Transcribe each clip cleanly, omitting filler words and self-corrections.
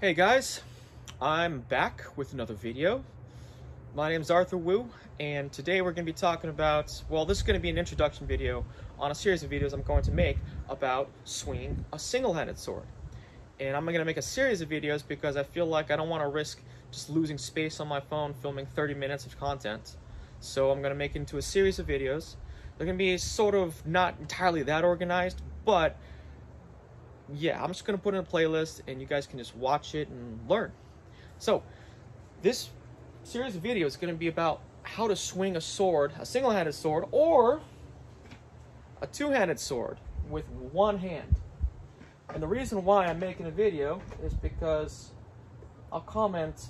Hey guys, I'm back with another video. My name's Arthur Wu, and today we're going to be talking about, well, this is going to be an introduction video on a series of videos I'm going to make about swinging a single-handed sword. And I'm going to make a series of videos because I feel like I don't want to risk just losing space on my phone filming 30 minutes of content. So I'm going to make it into a series of videos. They're going to be sort of not entirely that organized, but yeah, I'm just going to put in a playlist and you guys can just watch it and learn. So this series of videos is going to be about how to swing a sword, a single-handed sword, or a two-handed sword with one hand. And the reason why I'm making a video is because I'll comment,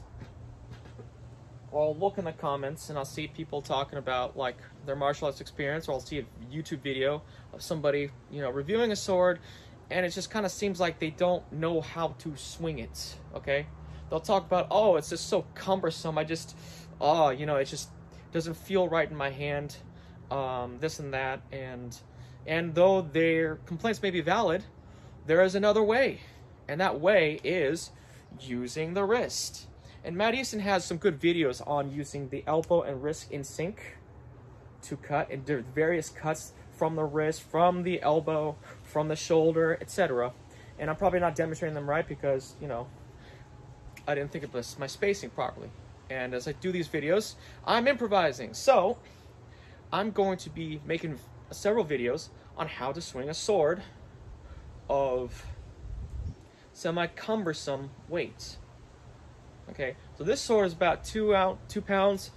or I'll look in the comments and I'll see people talking about like their martial arts experience, or I'll see a YouTube video of somebody, reviewing a sword, and it just kind of seems like they don't know how to swing it, okay? They'll talk about, oh, it's just so cumbersome, it just doesn't feel right in my hand, this and that, and though their complaints may be valid, there is another way, and that way is using the wrist. And Matt Easton has some good videos on using the elbow and wrist in sync to cut, and there are various cuts from the wrist, from the elbow, from the shoulder, etc. And I'm probably not demonstrating them right because, I didn't think of my spacing properly. And as I do these videos, I'm improvising. So I'm going to be making several videos on how to swing a sword of semi-cumbersome weight. Okay, so this sword is about 2 pounds,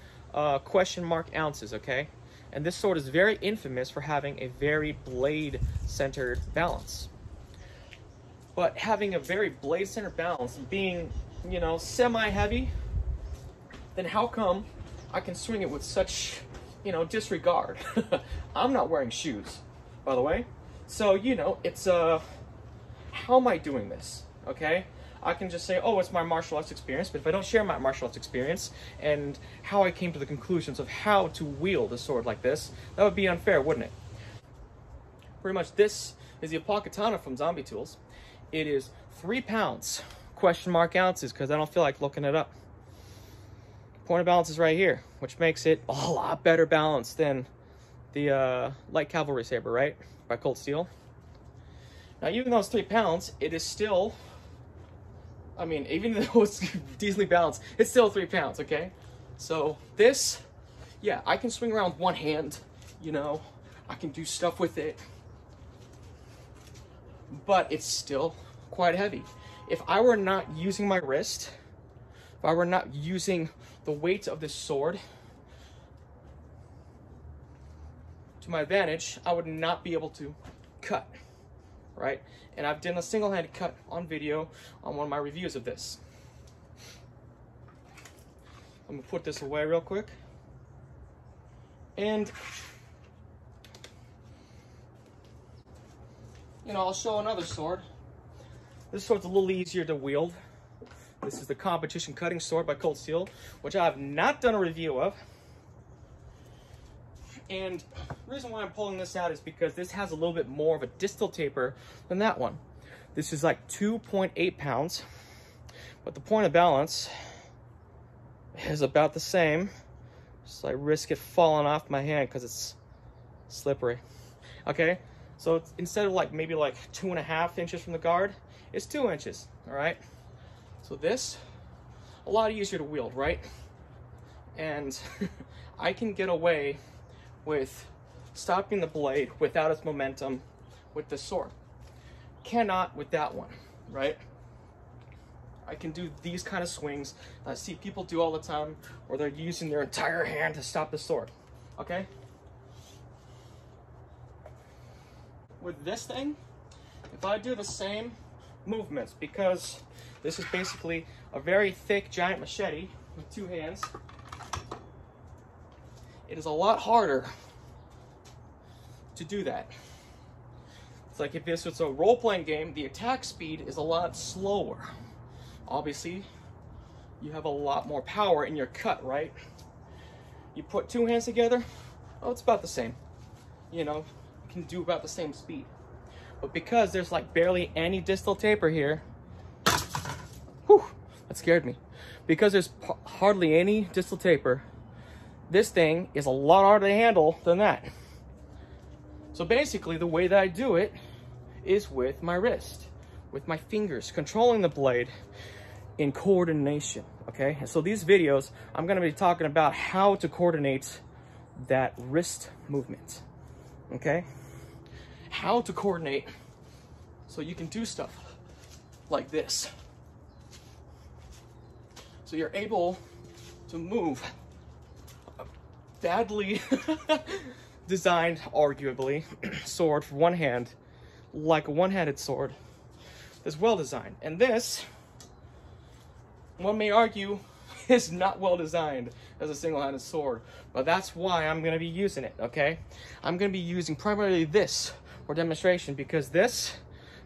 question mark ounces, okay? And this sword is very infamous for having a very blade-centered balance. But having a very blade-centered balance and being, semi-heavy, then how come I can swing it with such, disregard? I'm not wearing shoes, by the way. So, it's, how am I doing this, okay? I can just say, oh, it's my martial arts experience, but if I don't share my martial arts experience and how I came to the conclusions of how to wield a sword like this, that would be unfair, wouldn't it? Pretty much this is the katana from Zombie Tools. It is 3 pounds, question mark ounces, because I don't feel like looking it up. Point of balance is right here, which makes it a lot better balanced than the light cavalry saber, right? By Cold Steel. Now, even though it's 3 pounds, it is still, even though it's decently balanced, it's still 3 pounds, okay? So this, yeah, I can swing around with one hand, I can do stuff with it, but it's still quite heavy. If I were not using my wrist, if I were not using the weight of this sword to my advantage, I would not be able to cut, right? And I've done a single-handed cut on video on one of my reviews of this. I'm gonna put this away real quick. And, I'll show another sword. This sword's a little easier to wield. This is the competition cutting sword by Cold Steel, which I have not done a review of. And the reason why I'm pulling this out is because this has a little bit more of a distal taper than that one. This is like 2.8 pounds, but the point of balance is about the same. So I risk it falling off my hand because it's slippery. Okay, so it's, instead of maybe 2.5 inches from the guard, it's 2 inches, all right? So this, a lot easier to wield, right? And I can get away with stopping the blade without its momentum with this sword. Cannot with that one, right? I can do these kind of swings I see people do all the time where they're using their entire hand to stop the sword, okay? With this thing, if I do the same movements, because this is basically a very thick giant machete with 2 hands, it is a lot harder to do that. It's like if this was a role-playing game, the attack speed is a lot slower. Obviously, you have a lot more power in your cut, right? You put 2 hands together, oh, it's about the same. You can do about the same speed. But because there's barely any distal taper here, whew, That scared me. Because there's hardly any distal taper, this thing is a lot harder to handle than that. So basically, the way that I do it is with my wrist, with my fingers, controlling the blade in coordination, okay? And so these videos, I'm gonna be talking about how to coordinate that wrist movement, okay? How to coordinate so you can do stuff like this. So you're able to move a badly designed, arguably, sword for one hand, like a one-handed sword that's well designed. And this, one may argue, is not well designed as a single-handed sword, but that's why I'm going to be using it, okay? I'm going to be using primarily this for demonstration because this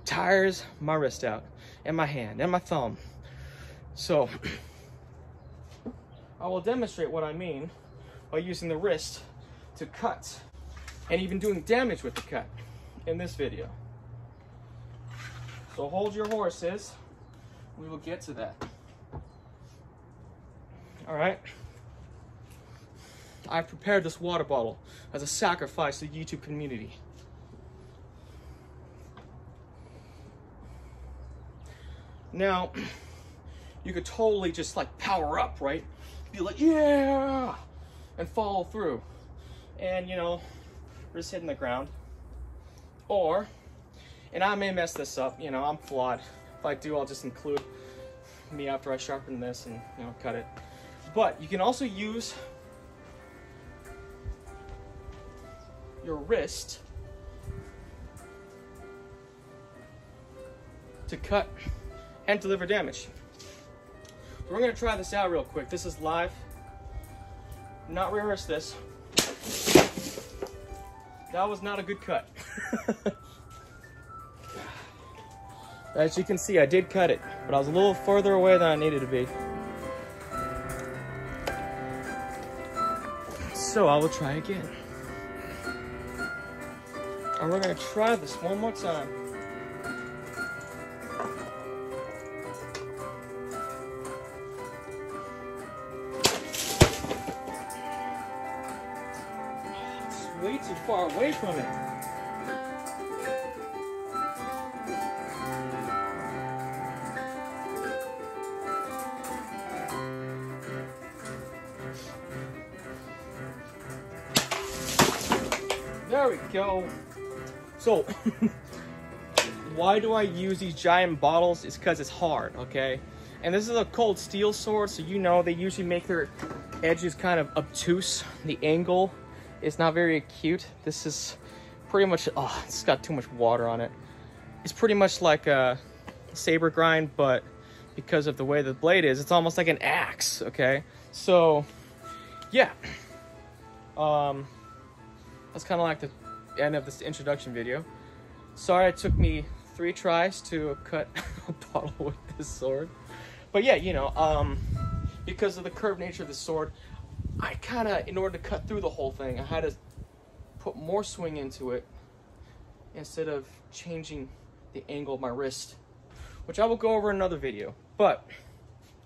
tires my wrist out, and my hand, and my thumb. So, I will demonstrate what I mean by using the wrist to cut, and even doing damage with the cut in this video. So hold your horses, we will get to that. All right. I've prepared this water bottle as a sacrifice to the YouTube community. Now, you could totally just like power up, right? Be like, yeah, and follow through. And you know, just hitting the ground. Or, and I may mess this up, you know, I'm flawed. If I do, I'll just include me after I sharpen this and, you know, cut it. But you can also use your wrist to cut and deliver damage. So we're gonna try this out real quick. This is live. Not rehearse this. That was not a good cut. As you can see, I did cut it, but I was a little further away than I needed to be. So I will try again. And we're gonna try this one more time. It's way too far away from it. There we go. So, why do I use these giant bottles? It's because it's hard, okay? And this is a cold steel sword, so you know they usually make their edges kind of obtuse. The angle is not very acute. This is pretty much, oh, it's got too much water on it. It's pretty much like a saber grind, but because of the way the blade is, it's almost like an axe, okay? So, yeah. That's kind of like the end of this introduction video. Sorry it took me 3 tries to cut a bottle with this sword. But yeah, you know, because of the curved nature of the sword, I kind of, in order to cut through the whole thing, I had to put more swing into it instead of changing the angle of my wrist, which I will go over in another video. But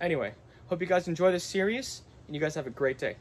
anyway, hope you guys enjoy this series, and you guys have a great day.